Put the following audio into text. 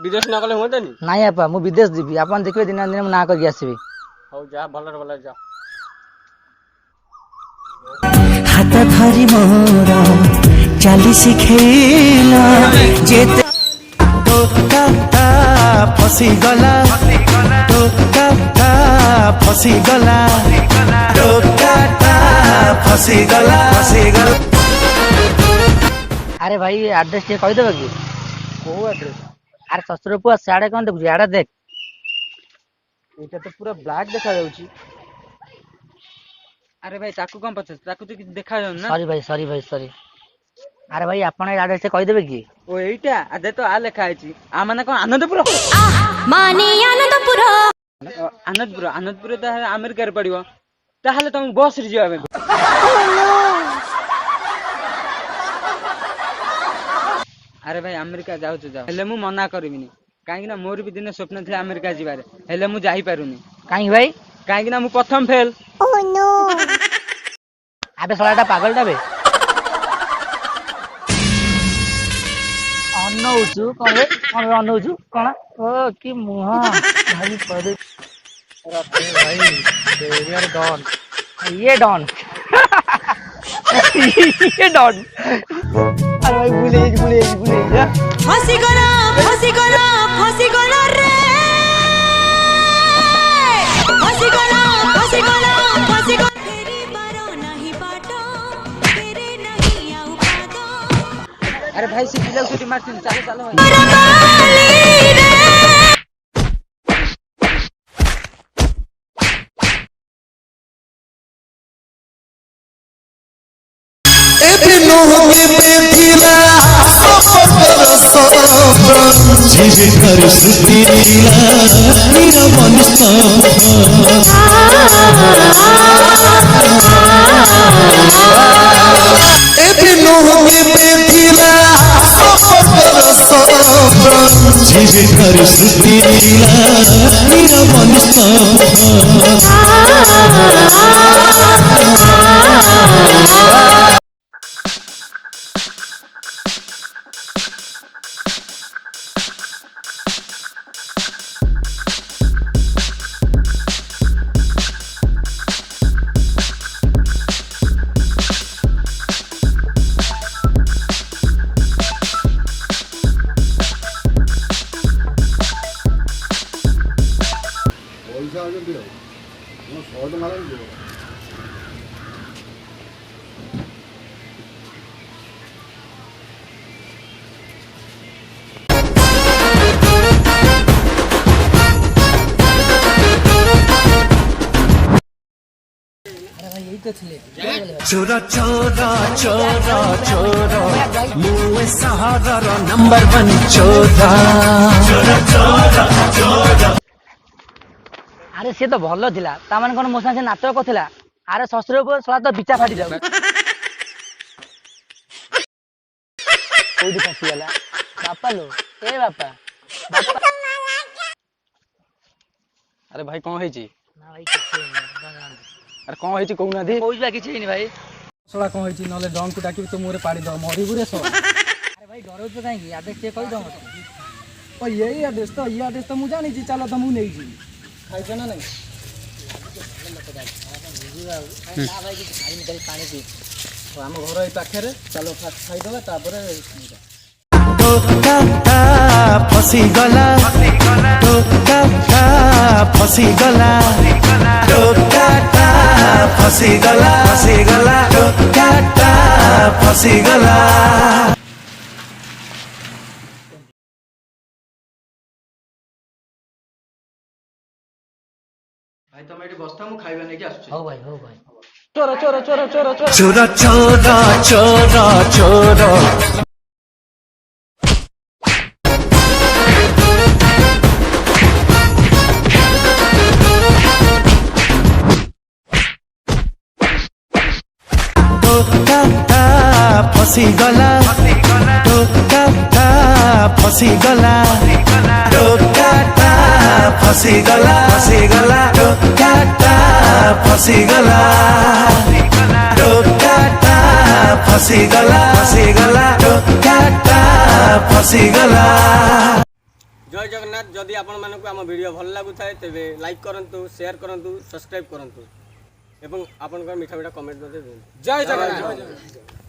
विदेश ना कले होता नहीं नाई आपा मु विदेश जीवी आपन देखबे दिन दिन ना करके आसीबी हो जा भल जा हाथ धरी मोर चाली शिखेला जेते टोका फसी गला टोका फसी गला टोका फसी गला अरे भाई एड्रेस टे कहि देबे की को एड्रेस अरे ससुर पुआ साडे कोन देखु याडा देख एटा तो पूरा ब्लैक देखा जाउची अरे भाई ताकू कम पछे ताकू तो देखा जाउ ना सॉरी भाई अरे भाई आपन एड्रेस टे कहि देबे की ओ एटा आदे तो आ लेखा आइची आ माने कोन आनंदपुर माने आनंदपुर त अमेरिका रे पड़िबो ताहले तुम बस रे जियाबे अरे भाई अमेरिका जाऊ हेले मु मना करबिनी काहे ना मोर भी दिन स्वप्न थे अमेरिका जिबारे हेले मु जाई पारुनी काहे भाई काहे ना मु प्रथम फेल अबे सालाटा पागलटा बे अनौचु कौन अनौचु कौन ओ की मुहा भाई पड़े भाई एरिया डॉन ये डॉन ये डॉन अरे भाई भूले जा फांसी गला रे फांसी गला तेरी बारो नहीं बाटो तेरे नहीं आउ पादो अरे भाई सीधी लग छुट्टी मारती चलो भाई जीविकर सुपीला मेरा मन जीविकर सुपीला मेरा मन चोरा चोरा चोरा चोरा मुए सहारा नंबर 1 चोरा चोरा चोरा चोरा अरे से तो भलो थिला ता माने कोन मोसा से नाटक करथिला अरे ससुर को सला तो बिचा फाटी जाऊ कोई फसी गला बापा लो ए बापा अरे भाई कौन है जी ना भाई किछ अरे कौन है जी कहूना दी कोई बा किछ नहीं भाई सला कौन है जी नले डॉन को डाकी तो मोरे पाड़ी दो मरी बुरे सो अरे भाई डरो तो काहे की आदेश के कहि दो ओ यही एड्रेस तो मु जानी जी चलो तो मु नहीं जी खाई छ ना नहीं ना भाई किछ खाई निकल पानी पी तो हम घर ए पाखे रे चलो खाई दबा तापर टोका फसी गला टोका फसी गला टोका फसी गला टोका फसी गला भाई तुम एठी बस्ता मु खाइबा नै कि आसु हो भाई चोर चोर चोर चोर चोर चोरा चोरा चोरा चोरा फसी गला टोका फसी गला टोका फसी गला टोका फसी गला टोका फसी गला टोका फसी गला। जगन्नाथ जदि आपण मानकु आम वीडियो भल लागु थाए तेबे लाइक करंतु शेयर करंतु सब्सक्राइब करंतु एवं आपन मीठा मीठा कमेंट दे। जय जगन्नाथ।